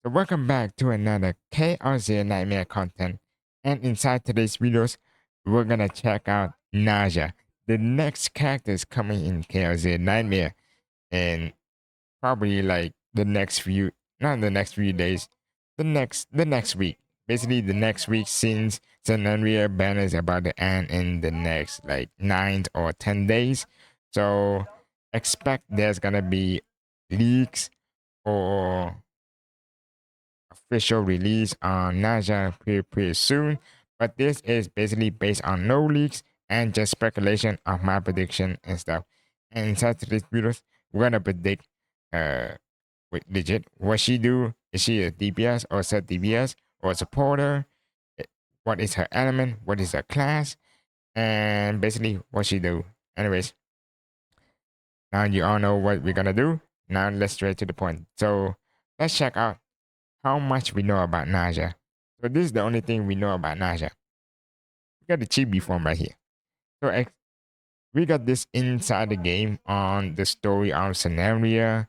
So welcome back to another Chaos Nightmare content. And inside today's videos, we're gonna check out Narja, the next characters coming in Chaos Nightmare, and probably like the next few, not the next few days, the next week. Basically, the next week since San Andrea ban is about to end in the next like 9 or 10 days. So expect there's gonna be leaks or official release on Narja pretty soon, but this is basically based on no leaks and just speculation of my prediction and stuff. And inside today's videos, we're gonna predict with legit what she do. Is she a DPS or set DPS or a supporter? What is her element? What is her class? And basically what she do. Anyways, now you all know what we're gonna do. Now let's straight to the point. So let's check out how much we know about Narja. So this is the only thing we know about Narja. We got the chibi form right here. So we got this inside the game on the story of Scenaria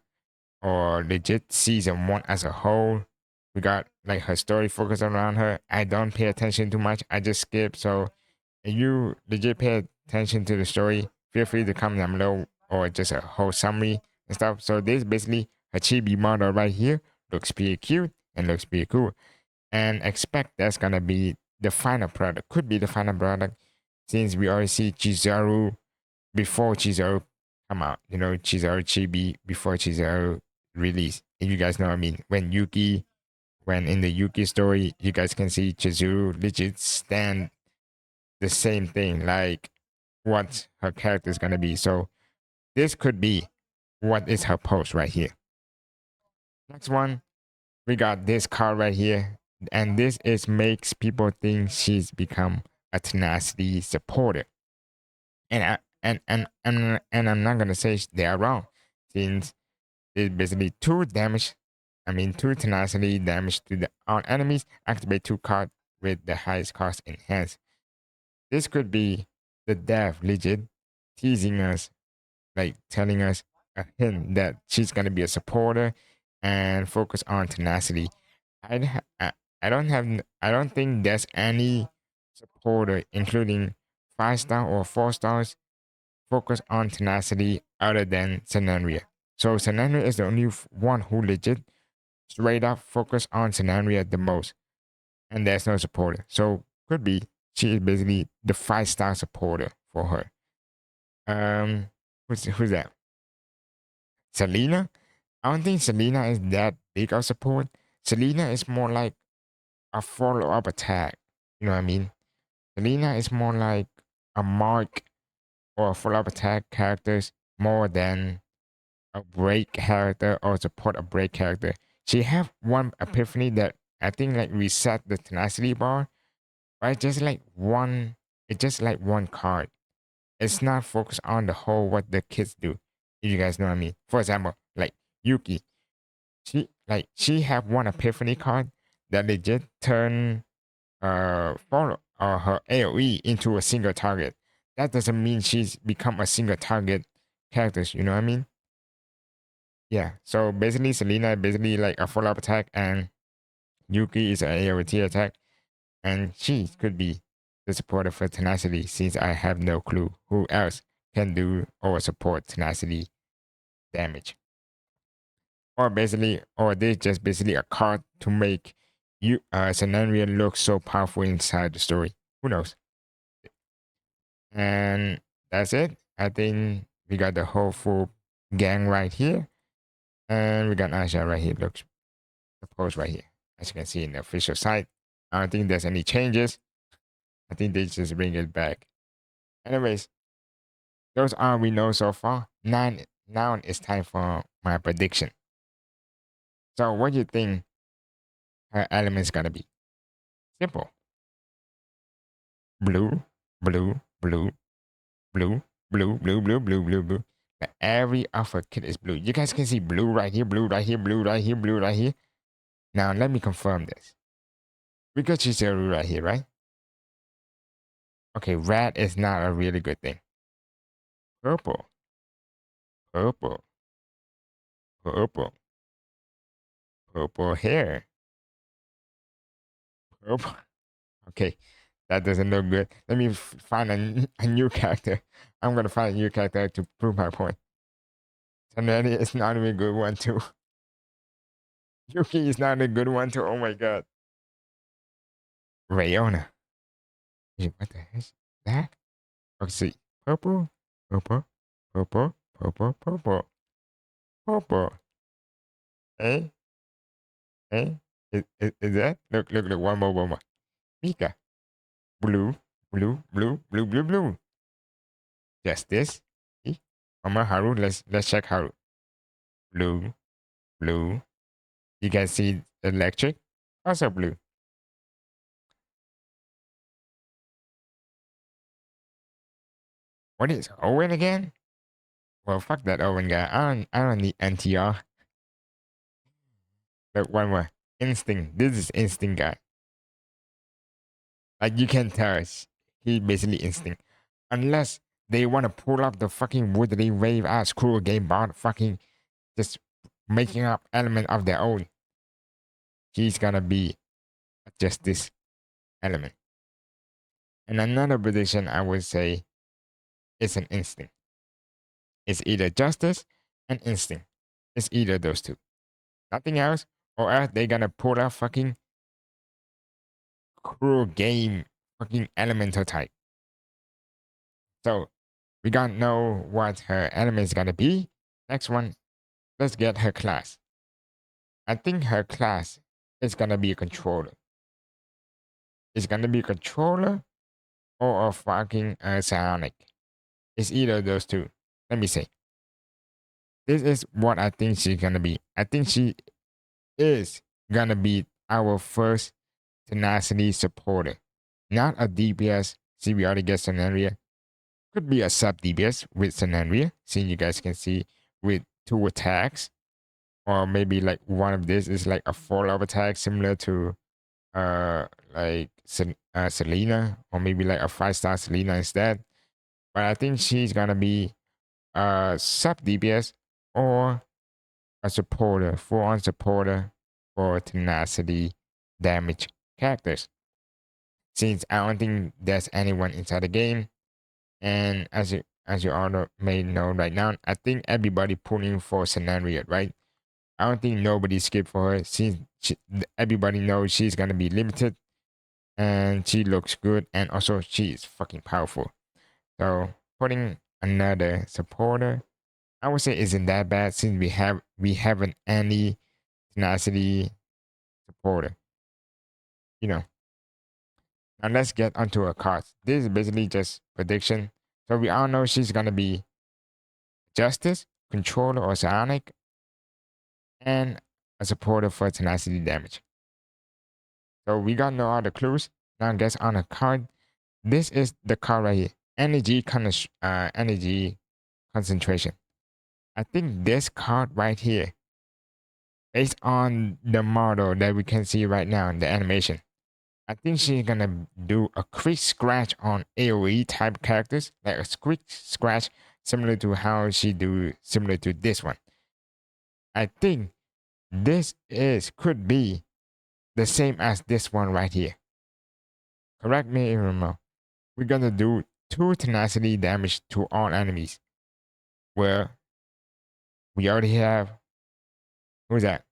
or legit season 1 as a whole. We got like her story focused around her. I don't pay attention too much. I just skip. So if you legit pay attention to the story, feel free to comment down below or just a whole summary and stuff. So this is basically a chibi model right here. Looks pretty cute and looks pretty cool. And expect that's gonna be the final product. Could be the final product since we already see Chizaru before Chizaru come out. You know, Chizaru Chibi before Chizaru release. If you guys know what I mean. When in the Yuki story, you guys can see Chizuru legit stand the same thing, like what her character is gonna be. So this could be what is her post right here. Next one, we got this card right here, and this is makes people think she's become a tenacity supporter. And I'm not gonna say they are wrong, since it's basically two damage. I mean, two tenacity damage to the on enemies. Activate two cards with the highest cost enhanced. This could be the dev legit teasing us, like telling us a hint that she's gonna be a supporter and focus on tenacity. I don't have I don't think there's any supporter, including 5 star or 4 stars, focus on tenacity other than Scenaria. So Scenaria is the only one who legit straight up focus on Scenaria the most, and there's no supporter. So could be she is basically the 5 star supporter for her. Who's that? Selena? I don't think Selena is that big of support. Selena is more like a follow-up attack. You know what I mean? Selena is more like a mark or a follow-up attack characters more than a break character or support a break character. She have one epiphany that I think like reset the tenacity bar, but it's just like one card. It's not focused on the whole what the kids do. If you guys know what I mean. For example, like Yuki, she have one epiphany card that legit turn follow her AoE into a single target. That doesn't mean she's become a single target character. You know what I mean? Yeah. So basically, Selena is basically like a follow up attack, and Yuki is an AoE attack, and she could be the supporter for tenacity. Since I have no clue who else can do or support tenacity damage. Or they just basically a card to make you scenario look so powerful inside the story. Who knows? And that's it. I think we got the whole full gang right here. And we got Asha right here. Looks the post right here. As you can see in the official site. I don't think there's any changes. I think they just bring it back. Anyways, those are we know so far. Now it's time for my prediction. So what do you think her element's gonna be? Simple. Blue, blue, blue, blue, blue, blue, blue, blue, blue, blue. Like every alpha kit is blue. You guys can see blue right here, blue right here, blue right here, blue right here. Now let me confirm this. We got Chisaru right here, right? Okay, red is not a really good thing. Purple, purple, purple, Purple hair. Purple. Okay, that doesn't look good. Let me find a new character. I'm gonna find a new character to prove my point. Taneri is not a good one too. Yuki is not a good one too. Oh my god. Rayona. Wait, what the heck is that? Let's see. Purple, purple, purple, purple, purple, purple. Hey, hey. Is that? Look. One more. Mika. Blue, blue, blue, blue, blue, blue. Justice. See? Mama Haru. Let's check Haru. Blue, blue. You can see electric. Also blue. What is Owen again? Well, fuck that Owen guy. I don't need NTR. Look, one more. Instinct. This is instinct guy. Like you can tell he basically instinct. Unless they want to pull up the fucking woodly wave ass cool game bot fucking just making up element of their own. He's gonna be just this element. And another prediction I would say is an instinct. It's either justice and instinct. It's either those two. Nothing else. Or else they're gonna pull out fucking cruel game fucking elemental type. So we gotta know what her element is gonna be. Next one, let's get her class. I think her class is gonna be a controller. It's gonna be a controller or a fucking psionic. It's either of those two. Let me say. This is what I think she's gonna be. I think she is gonna be our first tenacity supporter. Not a DPS. See, we already get scenario. Could be a sub DPS with scenario. See, you guys can see with 2 attacks. Or maybe like one of this is like a follow-up attack similar to like Selena, or maybe like a 5-star Selena instead. But I think she's gonna be a sub DPS or a supporter, full-on supporter for tenacity damage characters. Since I don't think there's anyone inside the game, and as you all may know right now, I think everybody pulling for scenario, right? I don't think nobody skipped for her since everybody knows she's gonna be limited and she looks good and also she is fucking powerful. So putting another supporter, I would say isn't that bad since we haven't any tenacity supporter. You know. Now let's get onto her cards. This is basically just prediction. So we all know she's gonna be Justice, Controller or Psionic, and a supporter for tenacity damage. So we got no other clues. Now guess on a card. This is the card right here. Energy concentration. I think this card right here, based on the model that we can see right now in the animation, I think she's gonna do a quick scratch on AoE type characters, like a quick scratch similar to how she do similar to this one. I think this could be the same as this one right here. Correct me if I'm wrong. We're gonna do 2 tenacity damage to all enemies. Where we already have, who's that?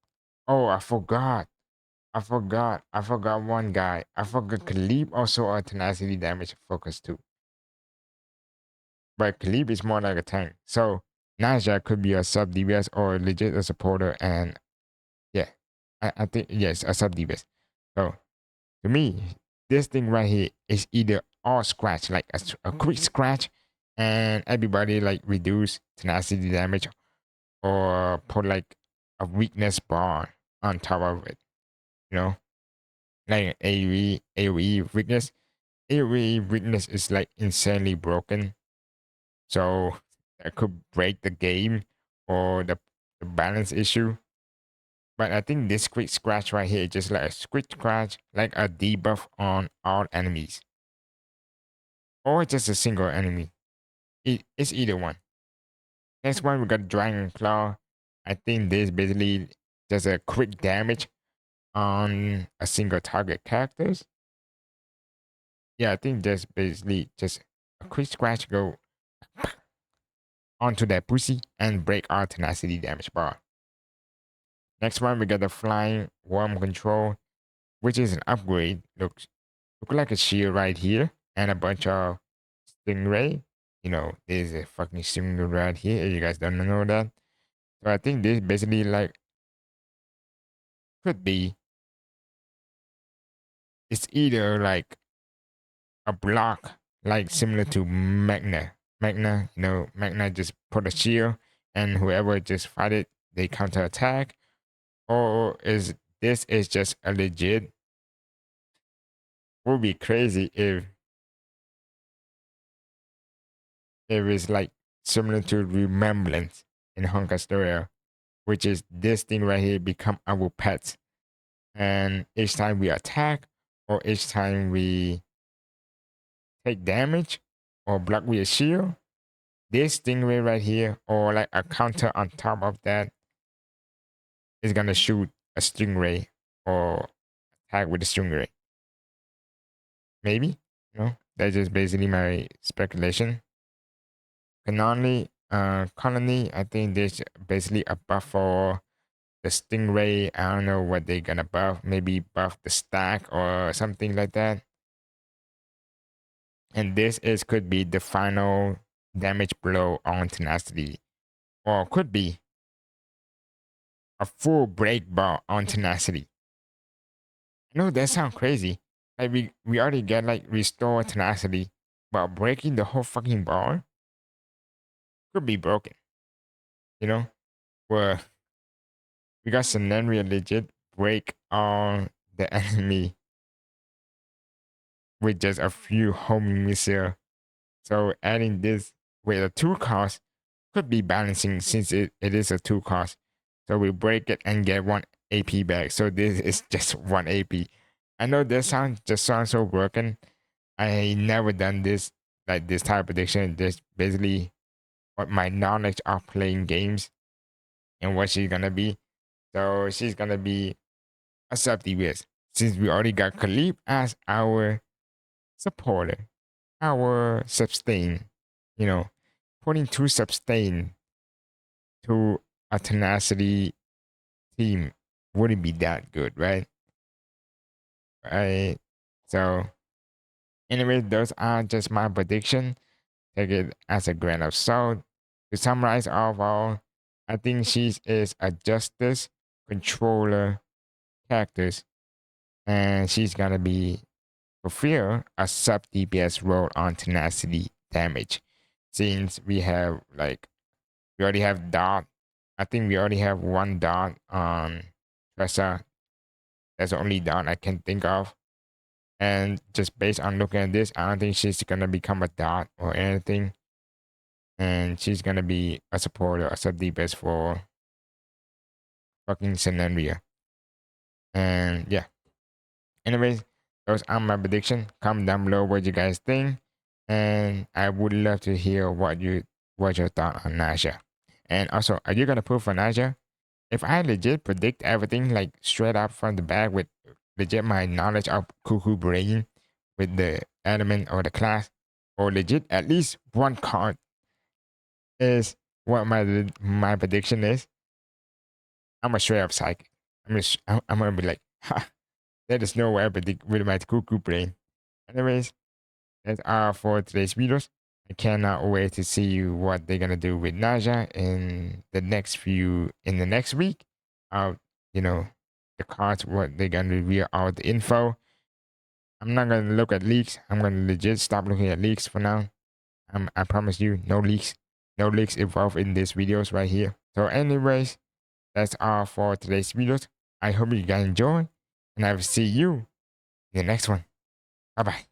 Oh, I forgot. I forgot one guy. I forgot Khalib also a tenacity damage focus too. But Khalib is more like a tank. So Narja could be a sub DPS or legit a supporter, and yeah. I think yes, a sub DPS. So to me, this thing right here is either all scratch, like a quick scratch, and everybody like reduce tenacity damage, or put like a weakness bar on top of it. You know, like AoE weakness. AoE weakness is like insanely broken, so that could break the game or the balance issue. But I think this quick scratch right here is just like a quick scratch, like a debuff on all enemies, or just a single enemy. It's either one. Next one we got Dragon Claw. I think this basically just a quick damage on a single target characters. Yeah, I think that's basically just a quick scratch go onto that pussy and break our tenacity damage bar. Next one, we got the flying worm control, which is an upgrade. Look like a shield right here and a bunch of stingray. You know, there's a fucking stingray right here. If you guys don't know that, so I think this basically like could be, it's either like a block like similar to Magna. Magna, you know, Magna just put a shield and whoever just fight it, they counter attack. Or is this is just a legit, would be crazy if it's like similar to Remembrance in Honka Story, which is this thing right here become our pets. And each time we attack or each time we take damage or block with a shield, this stingray right here or like a counter on top of that is gonna shoot a stingray or attack with a stingray. Maybe, you know, that's just basically my speculation. Colony, I think there's basically a buff for the stingray. I don't know what they're gonna buff. Maybe buff the stack or something like that. And this is could be the final damage blow on tenacity, or could be a full break bar on tenacity. I know that sounds crazy. Like we already get like restore tenacity, but breaking the whole fucking bar could be broken. You know, where we got scenario legit break on the enemy with just a few homing missile. So adding this with a 2 cost could be balancing since it is a 2 cost. So we break it and get 1 AP back. So this is just 1 AP. I know this sounds so broken. I never done this like this type of prediction. This basically what my knowledge of playing games and what she's gonna be. So she's gonna be a sub DPS. Since we already got Khalib as our supporter, our sustain, you know, putting 2 sustain to a tenacity team wouldn't be that good, right? Right. So anyway, those are just my prediction. Take it as a grain of salt. To summarize overall, I think she is a justice controller characters, and she's gonna be fulfill a sub DPS role on tenacity damage. Since we have like we already have dot, I think we already have 1 dot on Tressa. That's the only dot I can think of. And just based on looking at this, I don't think she's gonna become a dot or anything. And she's gonna be a supporter, a sub DPS for fucking scenario. And yeah. Anyways, those are my prediction. Comment down below what you guys think. And I would love to hear what your thought on Narja. And also, are you gonna put for Narja? If I legit predict everything like straight up from the back with legit my knowledge of cuckoo brain with the element or the class, or legit at least 1 card is what my prediction is, I'm a straight up psychic. I'm gonna be like, ha, there is no way I predict with my cuckoo brain. Anyways, that's all for today's videos. I cannot wait to see what they're gonna do with Naja in the next week. You know, the cards, what they're gonna reveal all the info. I'm not gonna look at leaks. I'm gonna legit stop looking at leaks for now. I promise you, no leaks. No leaks involved in these videos right here. So anyways, that's all for today's videos. I hope you guys enjoy, and I will see you in the next one. Bye bye.